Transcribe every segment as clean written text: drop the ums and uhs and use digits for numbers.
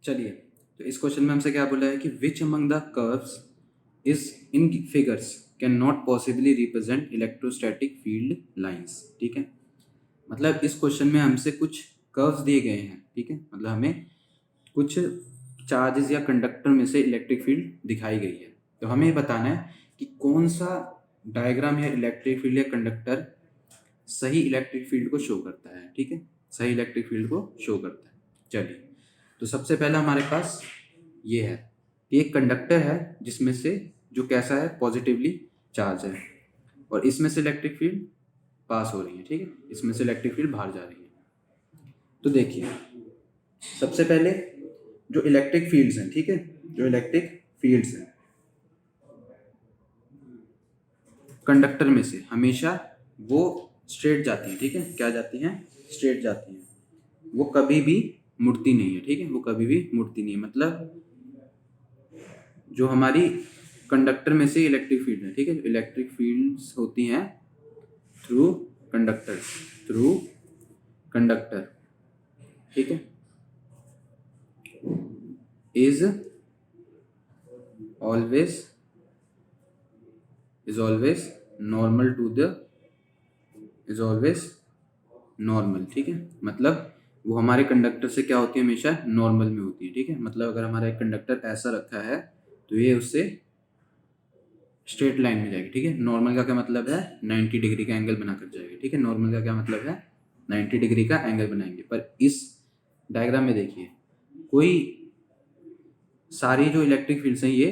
चलिए, तो इस क्वेश्चन में हमसे क्या बोला है कि which among the curves is in figures can not possibly represent electrostatic field lines. ठीक है, मतलब इस क्वेश्चन में हमसे कुछ कर्व्स दिए गए हैं। ठीक है, मतलब हमें कुछ चार्जेस या कंडक्टर में से इलेक्ट्रिक फील्ड दिखाई गई है, तो हमें ये बताना है कि कौन सा डायग्राम या इलेक्ट्रिक फील्ड या कंडक्टर सही इलेक्ट्रिक फील्ड को शो करता है। ठीक है, सही इलेक्ट्रिक फील्ड को शो करता है। चलिए, तो सबसे पहला हमारे पास ये है कि एक कंडक्टर है जिसमें से जो कैसा है, पॉजिटिवली चार्ज है, और इसमें से इलेक्ट्रिक फील्ड पास हो रही है। ठीक है, इसमें से इलेक्ट्रिक फील्ड बाहर जा रही है। तो देखिए, सबसे पहले जो इलेक्ट्रिक फील्ड्स हैं, ठीक है, जो इलेक्ट्रिक फील्ड्स हैं कंडक्टर में से हमेशा वो स्ट्रेट जाती हैं। ठीक है, क्या जाती हैं? स्ट्रेट जाती हैं, वो कभी भी मुड़ती नहीं है। ठीक है, वो कभी भी मुड़ती नहीं है, मतलब जो हमारी कंडक्टर में से इलेक्ट्रिक फील्ड है, ठीक है, इलेक्ट्रिक फील्ड्स होती हैं थ्रू कंडक्टर, थ्रू कंडक्टर, ठीक है, is always normal to the is always normal. ठीक है, मतलब वो हमारे कंडक्टर से क्या होती है, हमेशा नॉर्मल में होती है। ठीक है, मतलब अगर हमारा एक कंडक्टर ऐसा रखा है तो ये उससे स्ट्रेट लाइन में जाएगी। ठीक है, नॉर्मल का क्या मतलब है, 90 डिग्री का एंगल बनाकर जाएगी। ठीक है, नॉर्मल का क्या मतलब है, 90 डिग्री का एंगल बनाएंगे। पर इस डायग्राम में देखिए, कोई सारी जो इलेक्ट्रिक फील्ड्स हैं ये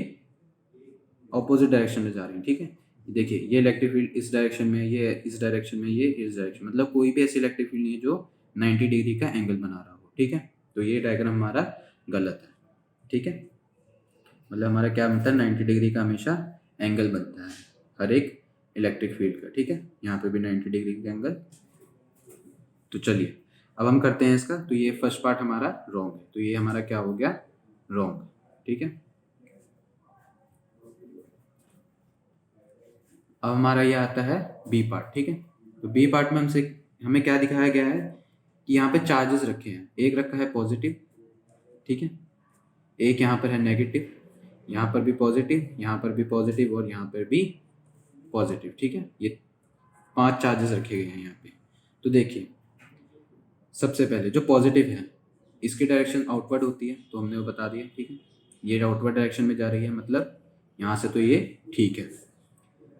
ऑपोजिट डायरेक्शन में जा रही हैं। ठीक है, देखिए, ये इलेक्ट्रिक फील्ड इस डायरेक्शन में, ये इस डायरेक्शन में, ये इस डायरेक्शन, मतलब कोई भी ऐसी इलेक्ट्रिक फील्ड नहीं है जो 90 डिग्री का एंगल बना रहा हो। ठीक है, तो ये डायग्राम हमारा गलत है। ठीक है, मतलब हमारा क्या बनता है, 90 डिग्री का हमेशा एंगल बनता है हर एक इलेक्ट्रिक फील्ड का। ठीक है, यहाँ पे भी 90 डिग्री का एंगल। तो चलिए, अब हम करते हैं इसका। तो ये फर्स्ट पार्ट हमारा रॉन्ग है, तो ये हमारा क्या हो गया, रॉन्ग। ठीक है, अब हमारा ये आता है बी पार्ट। ठीक है, तो बी पार्ट में हमें क्या दिखाया गया है कि यहाँ पे चार्जेस रखे हैं। एक रखा है पॉजिटिव, ठीक है, एक यहाँ पर है नेगेटिव, यहाँ पर भी पॉजिटिव, यहाँ पर भी पॉजिटिव, और यहाँ पर भी पॉजिटिव। ठीक है, ये 5 चार्जेस रखे गए हैं यहाँ पे। तो देखिए, सबसे पहले जो पॉजिटिव है इसकी डायरेक्शन आउटवर्ड होती है, तो हमने वो बता दिया। ठीक है, ये आउटवर्ड डायरेक्शन में जा रही है, मतलब यहाँ से तो ये ठीक है।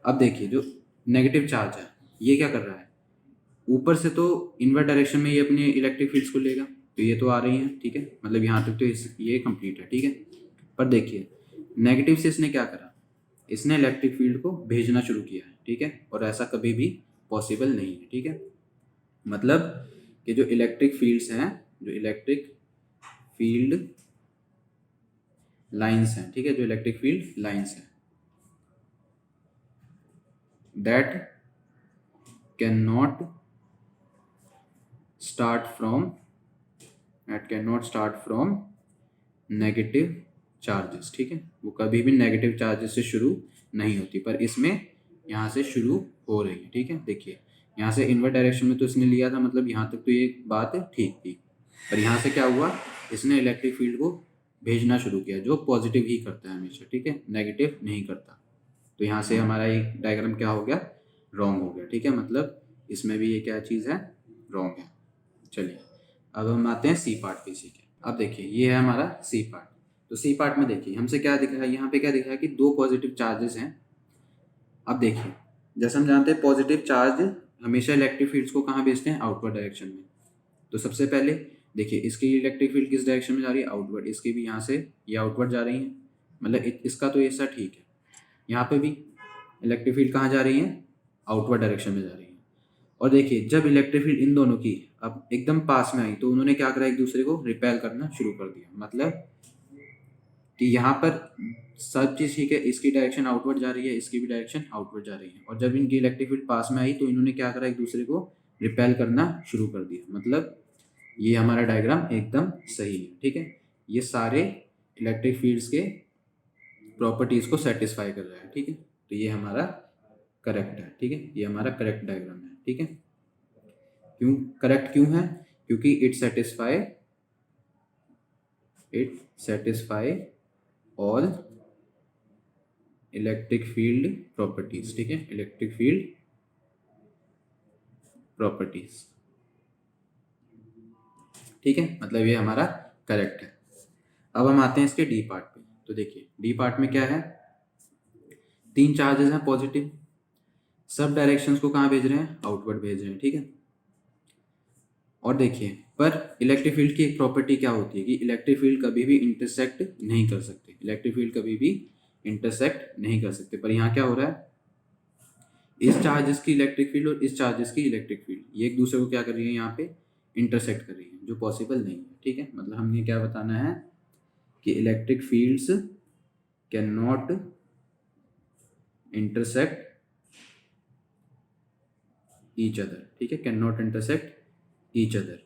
अब देखिए, जो नेगेटिव चार्ज है ये क्या कर रहा है, ऊपर से तो इनवर्ट डायरेक्शन में ये अपने इलेक्ट्रिक फील्ड्स को लेगा, तो ये तो आ रही है। ठीक है, मतलब यहाँ तक तो ये कंप्लीट है। ठीक है, पर देखिए, नेगेटिव से इसने क्या करा, इसने इलेक्ट्रिक फील्ड को भेजना शुरू किया है। ठीक है, और ऐसा कभी भी पॉसिबल नहीं है। ठीक है, मतलब कि जो इलेक्ट्रिक फील्ड्स हैं, जो इलेक्ट्रिक फील्ड लाइंस हैं, ठीक है, जो इलेक्ट्रिक फील्ड लाइंस हैं, that can not start from negative charges. ठीक है, वो कभी भी नेगेटिव चार्जेस से शुरू नहीं होती, पर इसमें यहाँ से शुरू हो रही है। ठीक है, देखिए, यहाँ से इनवर्ट डायरेक्शन में तो इसने लिया था, मतलब यहाँ तक तो ये बात ठीक थी, पर यहाँ से क्या हुआ, इसने इलेक्ट्रिक फील्ड को भेजना शुरू किया, जो पॉजिटिव ही करता है हमेशा। ठीक है, नेगेटिव नहीं करता। तो यहाँ से हमारा एक डायग्राम क्या हो गया, रॉन्ग हो गया। ठीक है, मतलब इसमें भी ये क्या चीज़ है, रॉन्ग है। चलिए, अब हम आते हैं सी पार्ट पे। इसी के अब देखिए, ये है हमारा सी पार्ट। तो सी पार्ट में देखिए हमसे क्या दिखा है, यहाँ पे क्या दिखा है कि 2 पॉजिटिव चार्जेस हैं। अब देखिए, जैसे हम जानते हैं पॉजिटिव चार्ज हमेशा इलेक्ट्रिक फील्ड्स को कहाँ भेजते हैं, आउटवर्ड डायरेक्शन में। तो सबसे पहले देखिए, इसकी इलेक्ट्रिक फील्ड किस डायरेक्शन में जा रही है, आउटवर्ड। इसकी भी यहाँ से ये आउटवर्ड जा रही है, मतलब इसका तो ऐसा ठीक है। यहाँ पे भी इलेक्ट्रिक फील्ड कहाँ जा रही है, आउटवर्ड डायरेक्शन में जा रही है। और देखिए, जब इलेक्ट्रिक फील्ड इन दोनों की अब एकदम पास में आई, तो उन्होंने क्या करा, एक दूसरे को रिपेल करना शुरू कर दिया। मतलब कि यहाँ पर सब चीज़ ठीक है, इसकी डायरेक्शन आउटवर्ड जा रही है, इसकी भी डायरेक्शन आउटवर्ड जा रही है, और जब इनकी इलेक्ट्रिक फील्ड पास में आई तो इन्होंने क्या करा, एक दूसरे को रिपेल करना शुरू कर दिया। मतलब ये हमारा डायग्राम एकदम सही है। ठीक है, ये सारे इलेक्ट्रिक फील्ड्स के प्रॉपर्टीज़ को सेटिस्फाई कर रहा है। ठीक है, तो ये हमारा करेक्ट है। ठीक है, ये हमारा करेक्ट डायग्राम है। ठीक है, क्यों करेक्ट क्यों है, क्योंकि it satisfy it satisfy all electric field properties, ठीक है, इलेक्ट्रिक फील्ड प्रॉपर्टीज, ठीक है, मतलब ये हमारा करेक्ट है। अब हम आते हैं इसके डी पार्ट पे। तो देखिए डी पार्ट में क्या है, 3 चार्जेस हैं पॉजिटिव, सब डायरेक्शंस को कहाँ भेज रहे हैं, आउटवर्ड भेज रहे हैं, ठीक है। और देखिए पर इलेक्ट्रिक फील्ड की एक प्रॉपर्टी क्या होती है कि इलेक्ट्रिक फील्ड कभी भी इंटरसेक्ट नहीं कर सकते, इलेक्ट्रिक फील्ड कभी भी इंटरसेक्ट नहीं कर सकते। पर यहाँ क्या हो रहा है, इस चार्जेस की इलेक्ट्रिक फील्ड और इस चार्जेस की इलेक्ट्रिक फील्ड ये एक दूसरे को क्या कर रही है, यहाँ पे इंटरसेक्ट कर रही है, जो पॉसिबल नहीं है, ठीक है। मतलब हमने क्या बताना है कि electric fields can not intersect each other, ठीक है, can not intersect each other.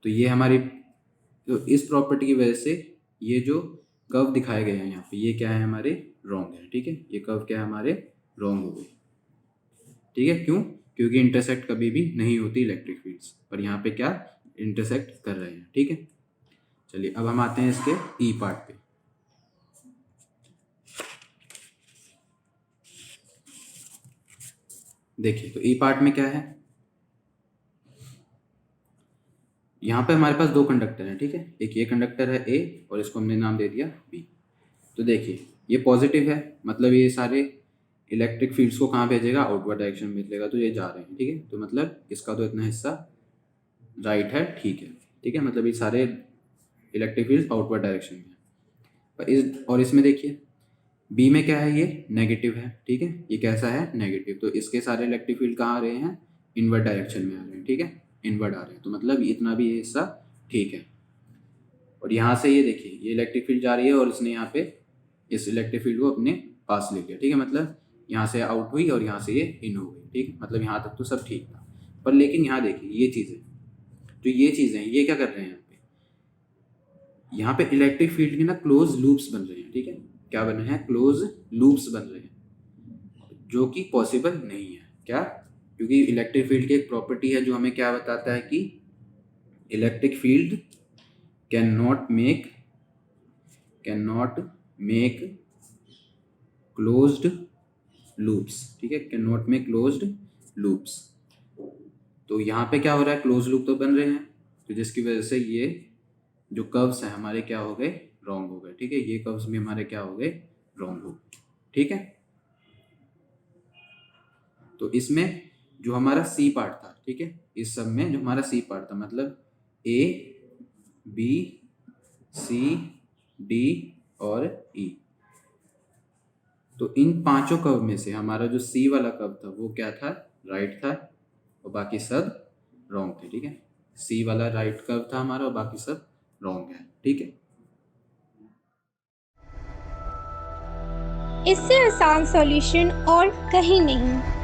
तो ये हमारी, तो इस प्रॉपर्टी की वजह से ये जो कर्व दिखाए गए हैं यहाँ पे, ये क्या है हमारे रॉन्ग है, ठीक है, ये कर्व क्या है हमारे रॉन्ग हो गए, ठीक है। क्यों, क्योंकि इंटरसेक्ट कभी भी नहीं होती इलेक्ट्रिक फील्ड्स, पर यहाँ पे क्या इंटरसेक्ट कर रहे हैं, ठीक है। चलिए अब हम आते हैं इसके ई पार्ट पे। देखिए तो ई पार्ट में क्या है, यहाँ पे हमारे पास 2 कंडक्टर हैं, ठीक है, एक ये कंडक्टर है ए और इसको हमने नाम दे दिया बी। तो देखिए ये पॉजिटिव है, मतलब ये सारे इलेक्ट्रिक फील्ड्स को कहाँ भेजेगा, आउटवर्ड डायरेक्शन में भेजेगा, तो ये जा रहे हैं, ठीक है। तो मतलब इसका तो इतना हिस्सा राइट है, ठीक है, ठीक है, मतलब ये सारे इलेक्ट्रिक फील्ड आउटवर्ड डायरेक्शन में है। और इसमें देखिए बी में क्या है, ये नेगेटिव है, ठीक है, ये कैसा है, नेगेटिव। तो इसके सारे इलेक्ट्रिक फील्ड कहाँ आ रहे हैं, इनवर्ड डायरेक्शन में आ रहे हैं, ठीक है, इनवर्ड आ रहे हैं। तो मतलब इतना भी ये हिस्सा ठीक है। और यहाँ से ये देखिए ये इलेक्ट्रिक फील्ड जा रही है और इसने यहाँ पे इस इलेक्ट्रिक फील्ड को अपने पास ले लिया, ठीक है, मतलब यहाँ से आउट हुई और यहाँ से ये इन हो गई, ठीक है, मतलब यहाँ तक तो सब ठीक था। पर लेकिन यहाँ देखिए ये चीज़ें, जो ये चीज़ें हैं, ये क्या कर रहे हैं, यहाँ पे इलेक्ट्रिक फील्ड के ना क्लोज लूप्स बन रहे हैं, ठीक है, क्या बन रहे हैं, क्लोज लूप्स बन रहे हैं, जो कि पॉसिबल नहीं है। क्या, क्योंकि इलेक्ट्रिक फील्ड की एक प्रॉपर्टी है जो हमें क्या बताता है कि electric field can not make closed loops, ठीक है, can not make closed loops. तो यहाँ पे क्या हो रहा है, क्लोज लूप तो बन रहे हैं, तो जिसकी वजह से ये जो कर्व्स हैं हमारे क्या हो गए, रॉन्ग हो गए, ठीक है, ये कर्व्स भी हमारे क्या हो गए, रॉन्ग हो गए, ठीक है। तो इसमें जो हमारा सी पार्ट था, ठीक है, इस सब में जो हमारा सी पार्ट था, मतलब ए बी सी डी और ई, तो इन 5 कर्व में से हमारा जो सी वाला कर्व था वो क्या था, राइट था, और बाकी सब रॉन्ग थे, ठीक है, सी वाला राइट कर्व था हमारा और बाकी सब रॉन्ग है, ठीक है। इससे आसान सॉल्यूशन और कहीं नहीं।